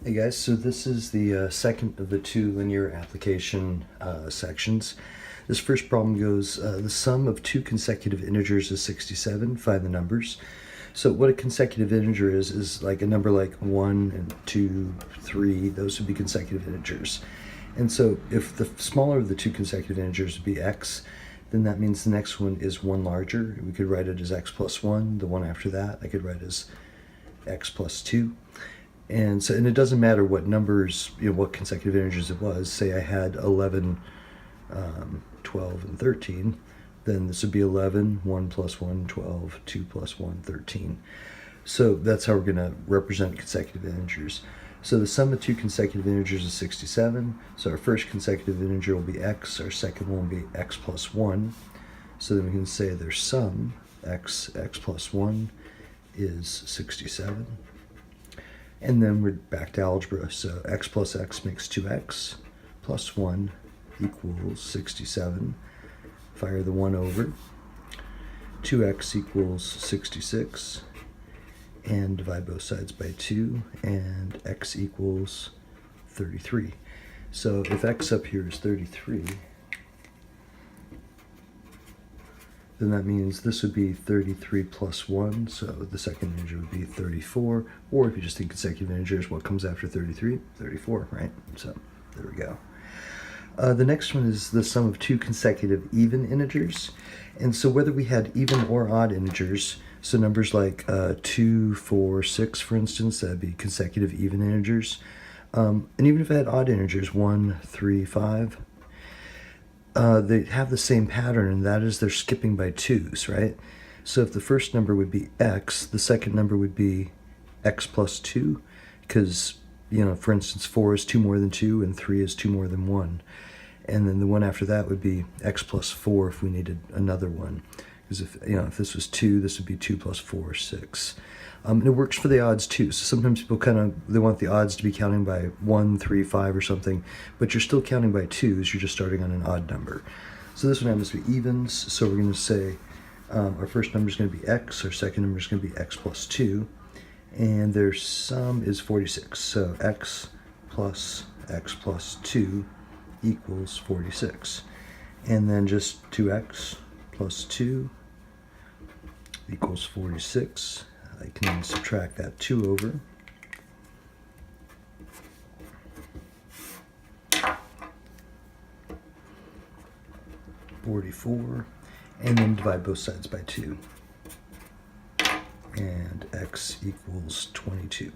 Hey guys, so this is the second of the two linear application sections. This first problem goes, the sum of two consecutive integers is 67, find the numbers. So what a consecutive integer is like a number like 1 and 2, 3, those would be consecutive integers. And so if the smaller of the two consecutive integers would be x, then that means the next one is one larger. We could write it as x plus 1, the one after that I could write as x plus 2. And so, and it doesn't matter what numbers, what consecutive integers it was. Say I had 11, 12, and 13, then this would be 11, 1 plus 1, 12, 2 plus 1, 13. So that's how we're going to represent consecutive integers. So the sum of two consecutive integers is 67. So our first consecutive integer will be x, our second one will be x plus 1. So then we can say their sum, x plus 1, is 67. And then we're back to algebra. So x plus x makes 2x plus 1 equals 67. Fire the 1 over. 2x equals 66. And divide both sides by 2. And x equals 33. So if x up here is 33, then that means this would be 33 plus 1, so the second integer would be 34, or if you just think consecutive integers, what comes after 33? 34, right? So there we go. The next one is the sum of two consecutive even integers. And so whether we had even or odd integers, so numbers like 2, 4, 6, for instance, that'd be consecutive even integers. And even if I had odd integers, 1, 3, 5, they have the same pattern, and that is they're skipping by 2's, right? So if the first number would be x, the second number would be x plus 2, because, for instance, 4 is 2 more than 2, and 3 is 2 more than 1. And then the one after that would be x plus 4 if we needed another one. Because if this was 2, this would be 2 plus 4, 6. And it works for the odds too. So sometimes people they want the odds to be counting by 1, 3, 5 or something, but you're still counting by 2's, you're just starting on an odd number. So this one happens to be evens, so we're going to say our first number is going to be x, our second number is going to be x plus 2, and their sum is 46. So x plus 2 equals 46. And then just 2x plus 2 equals 46. I can then subtract that 2 over. (44), and then divide both sides by 2. And x equals 22.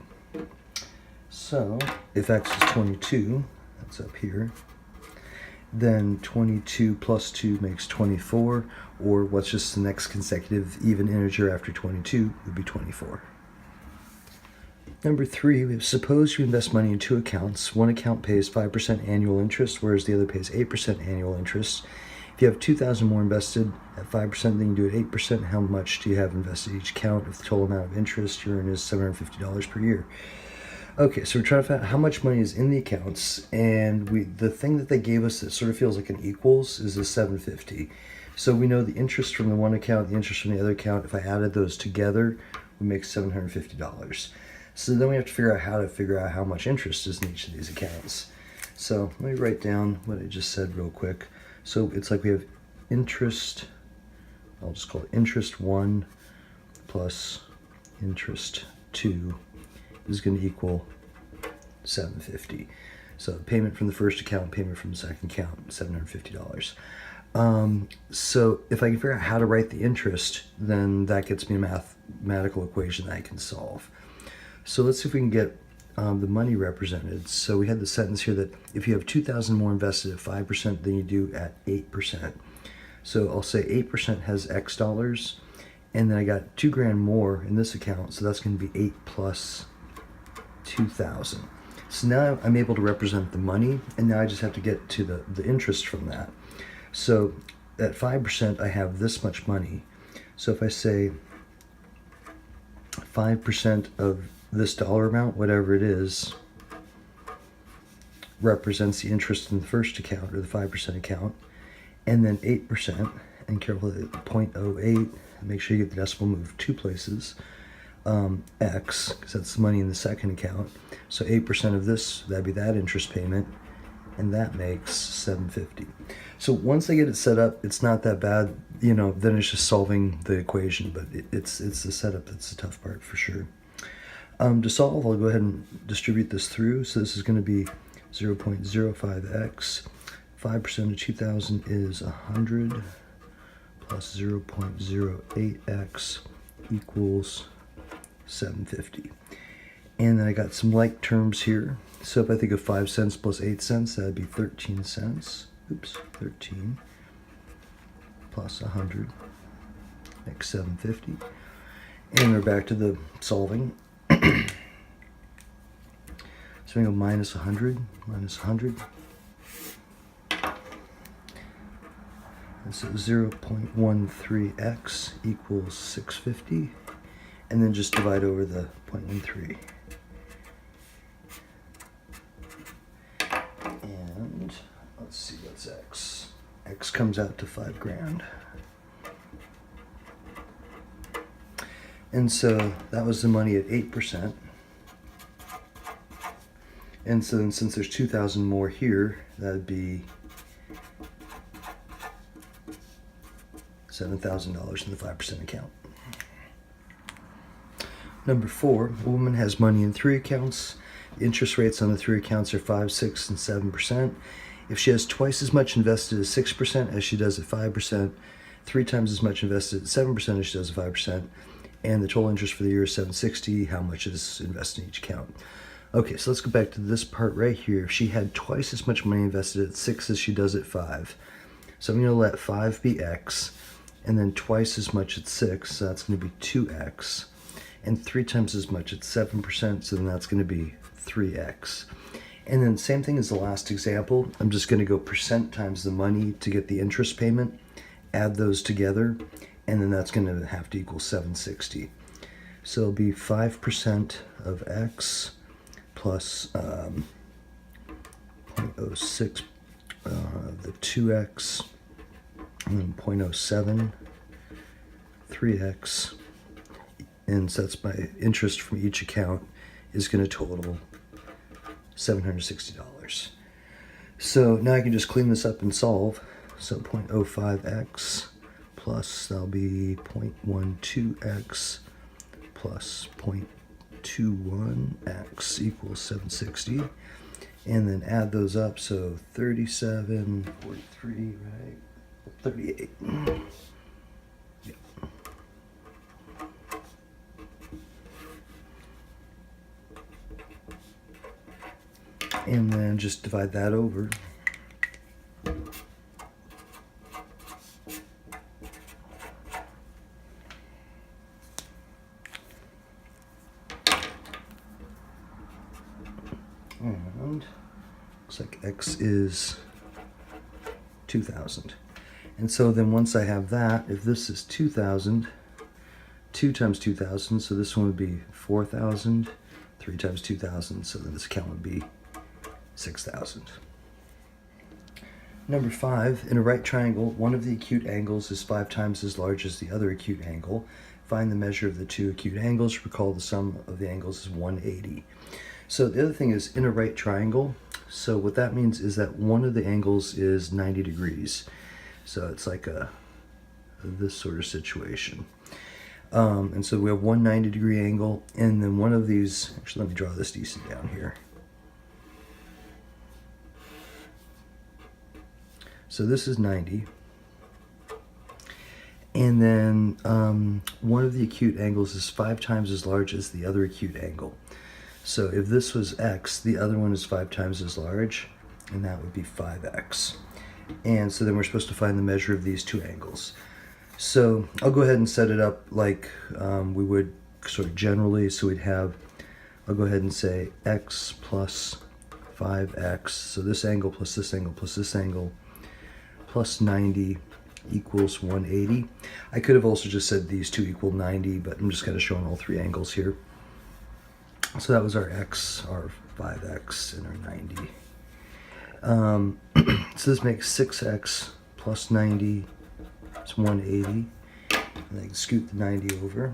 So if x is 22, that's up here, then 22 plus 2 makes 24, or what's just the next consecutive even integer after 22 would be 24. Number 3, we have suppose you invest money in two accounts. One account pays 5% annual interest, whereas the other pays 8% annual interest. If you have $2,000 more invested at 5% than you do at 8%, how much do you have invested in each account if the total amount of interest you earn is $750 per year? Okay, so we're trying to find out how much money is in the accounts, and the thing that they gave us that sort of feels like an equals is the $750. So we know the interest from the one account, the interest from the other account, if I added those together, would make $750. So then we have to figure out how much interest is in each of these accounts. So let me write down what I just said real quick. So it's like we have interest, I'll just call it interest 1 plus interest 2 is going to equal $750. So payment from the first account, payment from the second account, $750. So if I can figure out how to write the interest, then that gets me a mathematical equation that I can solve. So let's see if we can get the money represented. So we had the sentence here that if you have $2,000 more invested at 5% than you do at 8%. So I'll say 8% has X dollars, and then I got $2,000 more in this account, so that's going to be 8 plus 2,000. So now I'm able to represent the money, and now I just have to get to the interest from that. So at 5%, I have this much money. So if I say 5% of this dollar amount, whatever it is, represents the interest in the first account, or the 5% account, and then 8%, and carefully 0.08, make sure you get the decimal move 2 places, X, because that's the money in the second account. So 8% of this, that'd be that interest payment, and that makes $750. So once I get it set up, it's not that bad. You know, then it's just solving the equation, but it's the setup that's the tough part for sure. To solve, I'll go ahead and distribute this through. So this is going to be 0.05x. 5% of 2,000 is 100 plus 0.08x equals 750. And then I got some like terms here. So if I think of 5 cents plus 8 cents, that'd be 13 cents. Oops, 13 plus 100 makes 750. And we're back to the solving. So we go minus 100, minus 100. And so 0.13x equals 650. And then just divide over the 0.13. And let's see, what's x? X comes out to 5 grand. And so that was the money at 8%. And so then since there's 2,000 more here, that'd be $7,000 in the 5% account. Number 4, a woman has money in 3 accounts. The interest rates on the 3 accounts are 5, 6, and 7%. If she has twice as much invested at 6% as she does at 5%, 3 times as much invested at 7% as she does at 5%, and the total interest for the year is $760, how much is invested in each account? Okay, so let's go back to this part right here. If she had twice as much money invested at 6 as she does at 5, so I'm going to let 5 be x, and then twice as much at 6, so that's going to be 2x, and 3 times as much at 7%, so then that's going to be 3x. And then same thing as the last example, I'm just going to go percent times the money to get the interest payment, add those together, and then that's going to have to equal 760. So it'll be 5% of x plus 0.06 the 2x, and then 0.07, 3x, and so that's my interest from each account is going to total $760. So now I can just clean this up and solve. So 0.05x plus that'll be 0.12x plus 0.21x equals 760. And then add those up, so 37, 43, right? 38. Yeah. And then just divide that over. And looks like x is 2,000. And so then once I have that, if this is 2,000, 2 times 2,000, so this one would be 4,000, 3 times 2,000, so then this account would be 6,000. Number 5, in a right triangle, one of the acute angles is 5 times as large as the other acute angle. Find the measure of the 2 acute angles. Recall the sum of the angles is 180. So the other thing is in a right triangle, so what that means is that one of the angles is 90 degrees. So it's like this sort of situation. And so we have one 90-degree angle, and then one of these, actually let me draw this decent down here. So this is 90. And then one of the acute angles is 5 times as large as the other acute angle. So if this was x, the other one is 5 times as large, and that would be 5x. And so then we're supposed to find the measure of these 2 angles. So I'll go ahead and set it up like we would sort of generally. So we'd have, I'll go ahead and say x plus 5x. So this angle plus this angle plus this angle plus 90 equals 180. I could have also just said these 2 equal 90, but I'm just kind of showing all 3 angles here. So that was our x, our 5x, and our 90. So this makes 6x plus 90 is 180. And I can scoot the 90 over.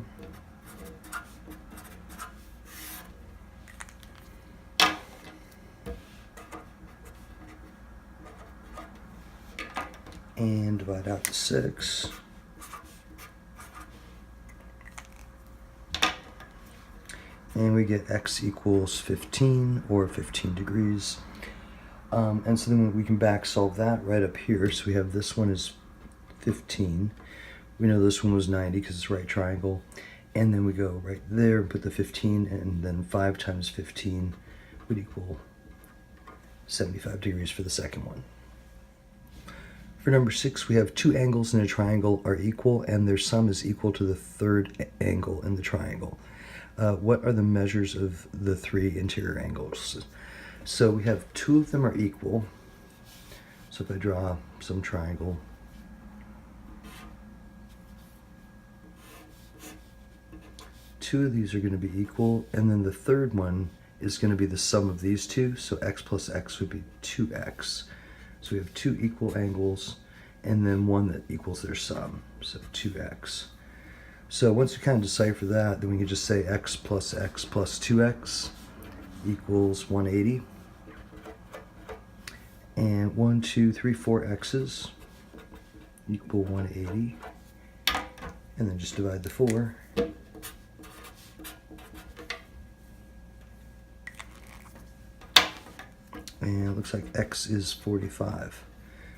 and divide out to 6. And we get x equals 15, or 15 degrees. And so then we can back solve that right up here. So we have this one is 15. We know this one was 90 because it's right triangle. And then we go right there and put the 15, and then 5 times 15 would equal 75 degrees for the second one. For number 6, we have 2 angles in a triangle are equal, and their sum is equal to the third angle in the triangle. What are the measures of the 3 interior angles? So we have 2 of them are equal. So if I draw some triangle, two of these are going to be equal, and then the third one is going to be the sum of these two. So x plus x would be 2x. So we have 2 equal angles, and then one that equals their sum, so 2x. So once we kind of decipher that, then we can just say x plus 2x equals 180. And 1, 2, 3, 4 x's equal 180. And then just divide the 4. And it looks like x is 45.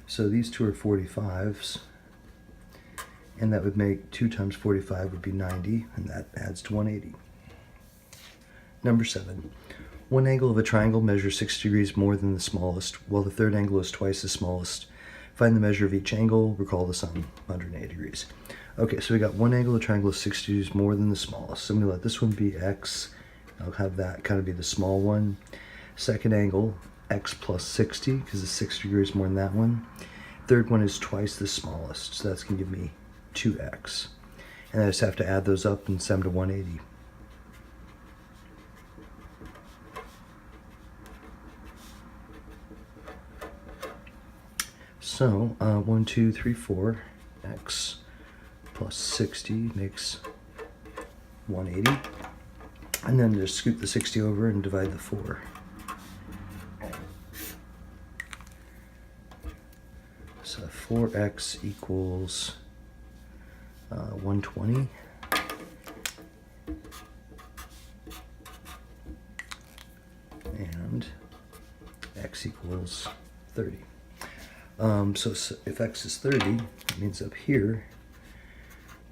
So these two are 45s. And that would make 2 times 45 would be 90, and that adds to 180. Number 7. One angle of a triangle measures 60 degrees more than the smallest, while the third angle is twice the smallest. Find the measure of each angle, recall the sum, 180 degrees. Okay, so we got one angle of the triangle is 60 degrees more than the smallest. So I'm going to let this one be x. I'll have that kind of be the small one. Second angle, x plus 60, because it's 60 degrees more than that one. Third one is twice the smallest, so that's going to give me 2x. And I just have to add those up and sum to 180. So 1, 2, 3, 4, x plus 60 makes 180. And then just scoot the 60 over and divide the 4. So 4x equals 120. And x equals 30. So if x is 30, that means up here,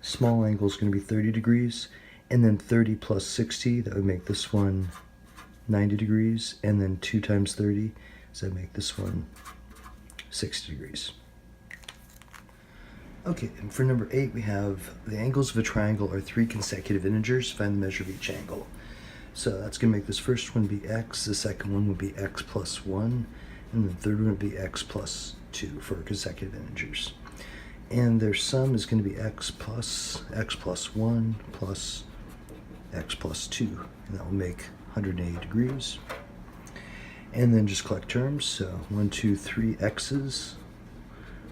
small angle is going to be 30 degrees, and then 30 plus 60, that would make this one 90 degrees, and then 2 times 30, so that would make this one 60 degrees. Okay, and for number 8, we have the angles of a triangle are 3 consecutive integers. Find the measure of each angle. So that's going to make this first one be x, the second one would be x plus 1, and the third one would be x plus 2 for consecutive integers. And their sum is going to be x plus 1 plus x plus 2, and that will make 180 degrees. And then just collect terms, so 1, 2, 3 x's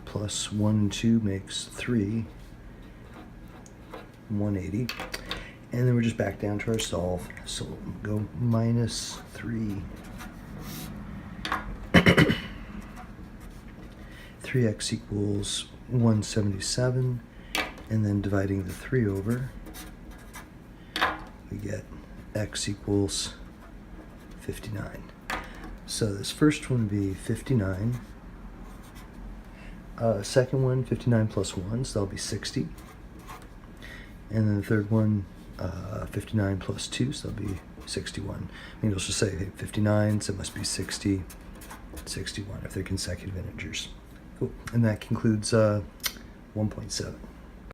plus 1 and 2 makes 3, 180. And then we're just back down to our solve, so we'll go minus 3. 3x equals 177, and then dividing the 3 over, we get x equals 59. So this first one would be 59. Second one, 59 plus 1, so that'll be 60. And then the third one, 59 plus 2, so that'll be 61. Maybe I'll just say, hey, 59, so it must be 60, 61 if they're consecutive integers. Cool. And that concludes 1.7.